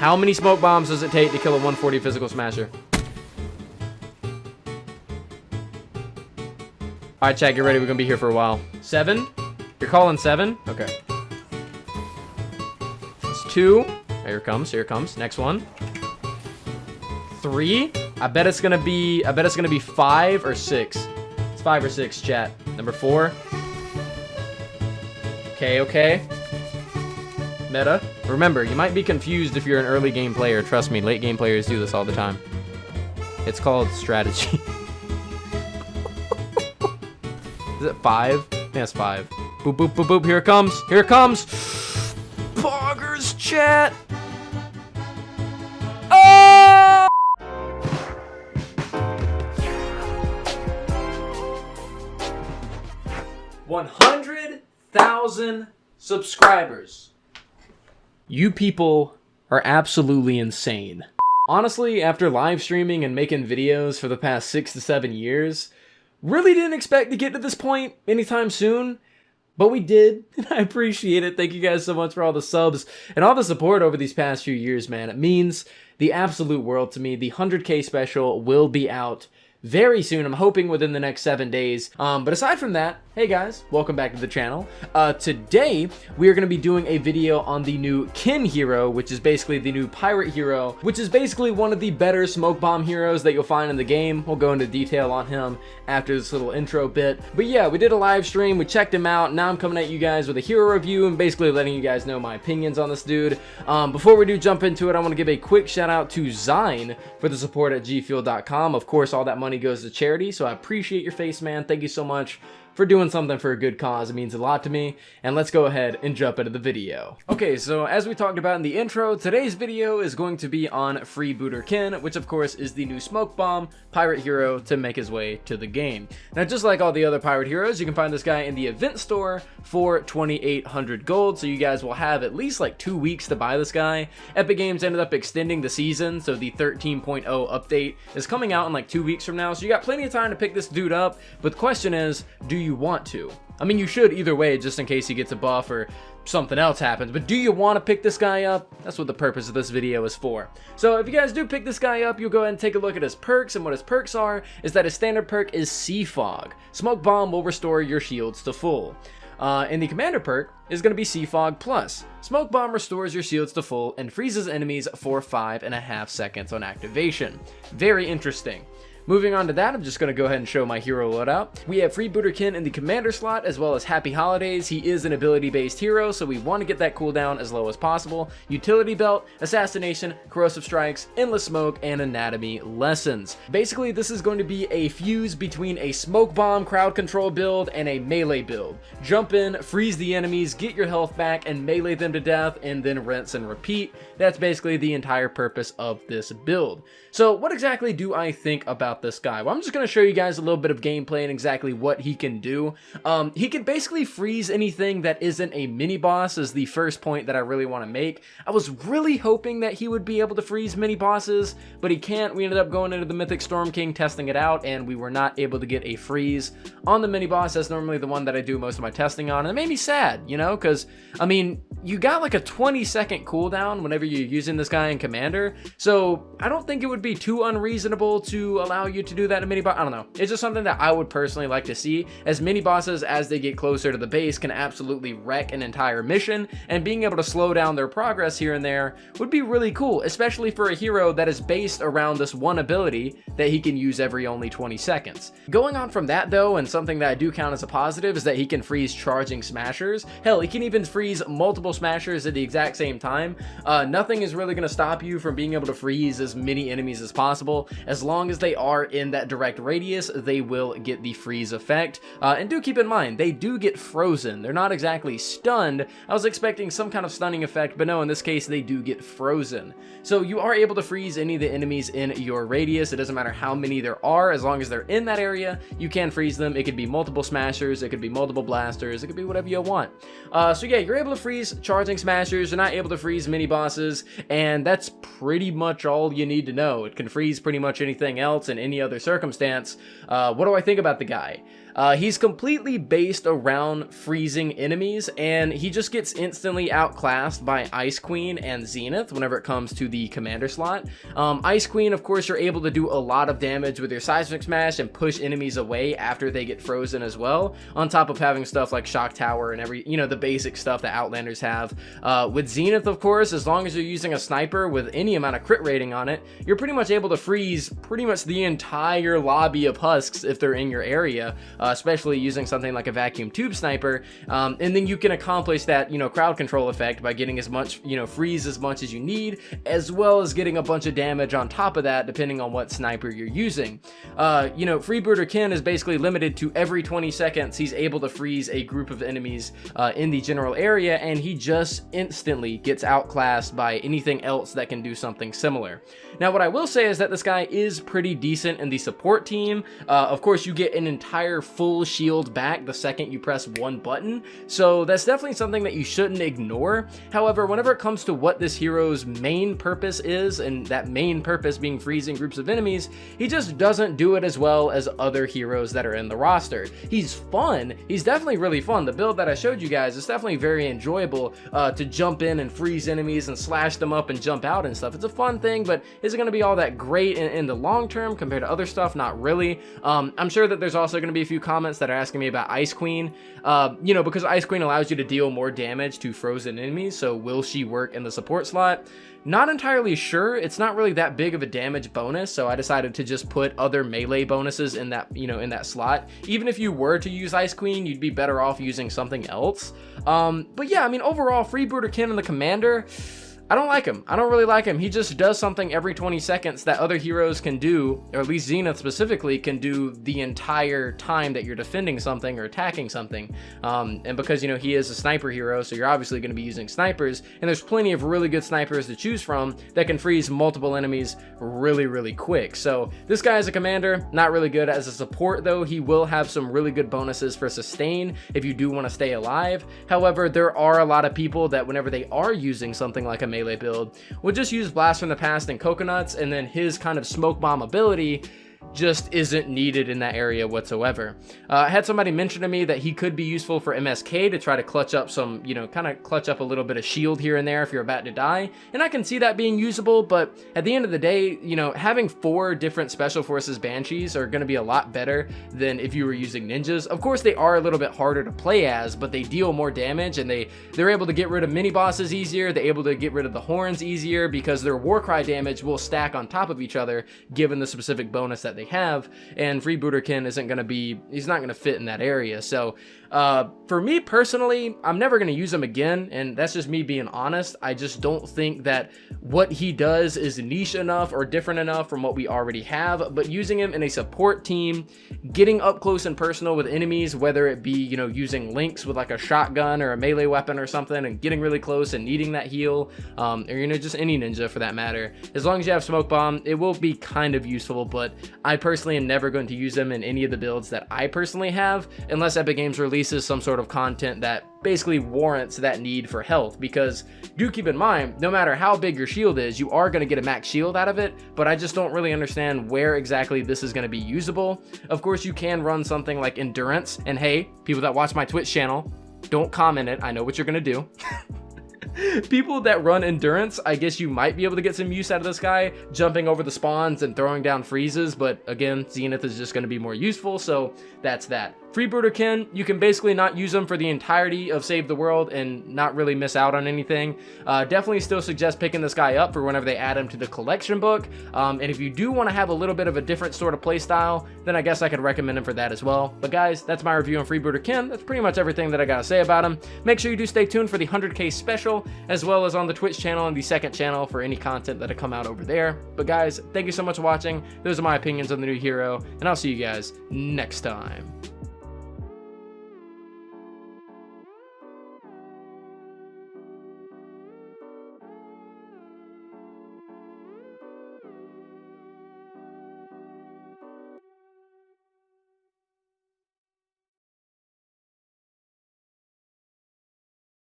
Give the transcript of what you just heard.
How many smoke bombs does it take to kill a 140 physical smasher? All right, chat, get ready. We're gonna be here for a while. 7? You're calling 7? Okay. It's 2. Here it comes. Here it comes. Next one. 3. I bet it's gonna be 5 or 6. It's 5 or 6, chat. Number 4. Okay. Meta. Remember, you might be confused if you're an early game player. Trust me, late game players do this all the time. It's called strategy. Is it 5? Yeah, it's 5. Boop, boop, boop, boop. Here it comes. Here it comes. Poggers, chat. Oh! 100,000 subscribers. You people are absolutely insane. Honestly, after live streaming and making videos for the past 6 to 7 years, really didn't expect to get to this point anytime soon, but we did, and I appreciate it. Thank you guys so much for all the subs and all the support over these past few years, man. It means the absolute world to me. The 100K special will be out very soon. I'm hoping within the next 7 days. But aside from that, hey guys, welcome back to the channel. Today, we are going to be doing a video on the new Ken hero, which is basically the new pirate hero, which is basically one of the better smoke bomb heroes that you'll find in the game. We'll go into detail on him after this little intro bit. But yeah, we did a live stream, we checked him out. Now I'm coming at you guys with a hero review and basically letting you guys know my opinions on this dude. Before we do jump into it, I want to give a quick shout out to Zine for the support at gfuel.com. Of course, all that money goes to charity, so I appreciate your face, man. Thank you so much for doing something for a good cause. It means a lot to me. And let's go ahead and jump into the video. Okay, so as we talked about in the intro, today's video is going to be on Freebooter Ken, which of course is the new smoke bomb pirate hero to make his way to the game. Now, just like all the other pirate heroes, you can find this guy in the event store for 2,800 gold, so you guys will have at least like 2 weeks to buy this guy. Epic Games ended up extending the season, so the 13.0 update is coming out in like 2 weeks from now, so you got plenty of time to pick this dude up. But the question is, do you want to? I mean, you should either way, just in case he gets a buff or something else happens, but do you want to pick this guy up? That's what the purpose of this video is for. So if you guys do pick this guy up, you'll go ahead and take a look at his perks, and what his perks are is that his standard perk is Sea Fog. Smoke Bomb will restore your shields to full. And the commander perk is going to be Sea Fog Plus. Smoke Bomb restores your shields to full and freezes enemies for 5.5 seconds on activation. Very interesting. Moving on to that, I'm just going to go ahead and show my hero loadout. We have Freebooter Ken in the commander slot, as well as Happy Holidays. He is an ability-based hero, so we want to get that cooldown as low as possible. Utility Belt, Assassination, Corrosive Strikes, Endless Smoke, and Anatomy Lessons. Basically, this is going to be a fuse between a Smoke Bomb crowd control build and a melee build. Jump in, freeze the enemies, get your health back, and melee them to death, and then rinse and repeat. That's basically the entire purpose of this build. So what exactly do I think about this guy? Well, I'm just going to show you guys a little bit of gameplay and exactly what he can do. He can basically freeze anything that isn't a mini boss, is the first point that I really want to make. I was really hoping that he would be able to freeze mini bosses, but he can't. We ended up going into the Mythic Storm King, testing it out, and we were not able to get a freeze on the mini boss. That's normally the one that I do most of my testing on, and it made me sad, you know, because, I mean, you got like a 20-second cooldown whenever you're using this guy in Commander, so I don't think it would be too unreasonable to allow you to do that in mini boss. I don't know. It's just something that I would personally like to see, as mini bosses, as they get closer to the base, can absolutely wreck an entire mission, and being able to slow down their progress here and there would be really cool, especially for a hero that is based around this one ability that he can use every only 20 seconds. Going on from that though, and something that I do count as a positive, is that he can freeze charging smashers. Hell, he can even freeze multiple smashers at the exact same time. Nothing is really going to stop you from being able to freeze as many enemies as possible. As long as they are in that direct radius, they will get the freeze effect. And do keep in mind, they do get frozen. They're not exactly stunned. I was expecting some kind of stunning effect, but no, in this case, they do get frozen. So you are able to freeze any of the enemies in your radius. It doesn't matter how many there are, as long as they're in that area, you can freeze them. It could be multiple smashers, it could be multiple blasters, it could be whatever you want. So yeah, you're able to freeze charging smashers, you're not able to freeze mini bosses, and that's pretty much all you need to know. It can freeze pretty much anything else in any other circumstance. What do I think about the guy? He's completely based around freezing enemies, and he just gets instantly outclassed by Ice Queen and Zenith whenever it comes to the commander slot. Ice Queen, of course, you're able to do a lot of damage with your Seismic Smash and push enemies away after they get frozen as well, on top of having stuff like Shock Tower and the basic stuff that Outlanders have. With Zenith, of course, as long as you're using a sniper with any amount of crit rating on it, you're pretty much able to freeze pretty much the entire lobby of husks if they're in your area, especially using something like a vacuum tube sniper. And then you can accomplish that, crowd control effect by getting as much, freeze as much as you need, as well as getting a bunch of damage on top of that, depending on what sniper you're using. Freebooter Ken is basically limited to every 20 seconds he's able to freeze a group of enemies in the general area, and he just instantly gets outclassed by anything else that can do something similar. Now, what I will say is that this guy is pretty decent in the support team. Of course, you get an entire full shield back the second you press one button, so that's definitely something that you shouldn't ignore. However, whenever it comes to what this hero's main purpose is, and that main purpose being freezing groups of enemies, he just doesn't do it as well as other heroes that are in the roster. He's fun. He's definitely really fun. The build that I showed you guys is definitely very enjoyable to jump in and freeze enemies and slash them up and jump out and stuff. It's a fun thing, but is it going to be all that great in the long term compared to other stuff? Not really. I'm sure that there's also going to be a few comments that are asking me about Ice Queen, because Ice Queen allows you to deal more damage to frozen enemies, so will she work in the support slot? Not entirely sure. It's not really that big of a damage bonus, so I decided to just put other melee bonuses in that, in that slot. Even if you were to use Ice Queen, you'd be better off using something else. But yeah, overall, Freebooter Ken and the Commander, I don't like him. I don't really like him. He just does something every 20 seconds that other heroes can do, or at least Zenith specifically can do the entire time that you're defending something or attacking something. And because, he is a sniper hero, so you're obviously going to be using snipers, and there's plenty of really good snipers to choose from that can freeze multiple enemies really, really quick. So this guy as a commander, not really good. As a support, though, he will have some really good bonuses for sustain if you do want to stay alive. However, there are a lot of people that whenever they are using something like a melee build, we'll just use Blast from the Past and Coconuts, and then his kind of Smoke Bomb ability just isn't needed in that area whatsoever. I had somebody mention to me that he could be useful for MSK to try to clutch up some, kind of clutch up a little bit of shield here and there if you're about to die, and I can see that being usable, but at the end of the day, having 4 different Special Forces Banshees are going to be a lot better than if you were using ninjas. Of course, they are a little bit harder to play as, but they deal more damage, and they're able to get rid of mini bosses easier. They're able to get rid of the horns easier because their Warcry damage will stack on top of each other given the specific bonus that they have, and Freebooter Ken he's not going to fit in that area. So for me personally, I'm never going to use him again, and that's just me being honest. I just don't think that what he does is niche enough or different enough from what we already have, but using him in a support team, getting up close and personal with enemies, whether it be, using links with like a shotgun or a melee weapon or something, and getting really close and needing that heal, or, just any ninja for that matter, as long as you have Smoke Bomb, it will be kind of useful, but I personally am never going to use them in any of the builds that I personally have, unless Epic Games releases some sort of content that basically warrants that need for health, because do keep in mind, no matter how big your shield is, you are going to get a max shield out of it, but I just don't really understand where exactly this is going to be usable. Of course, you can run something like Endurance, and hey, people that watch my Twitch channel, don't comment it, I know what you're going to do. People that run Endurance, I guess you might be able to get some use out of this guy, jumping over the spawns and throwing down freezes, but again, Zenith is just going to be more useful, so that's that. Freebooter Ken, you can basically not use them for the entirety of Save the World and not really miss out on anything. Definitely still suggest picking this guy up for whenever they add him to the collection book. And if you do want to have a little bit of a different sort of playstyle, then I guess I could recommend him for that as well. But guys, that's my review on Freebooter Ken. That's pretty much everything that I gotta say about him. Make sure you do stay tuned for the 100K special, as well as on the Twitch channel and the second channel for any content that'll come out over there. But guys, thank you so much for watching. Those are my opinions on the new hero, and I'll see you guys next time.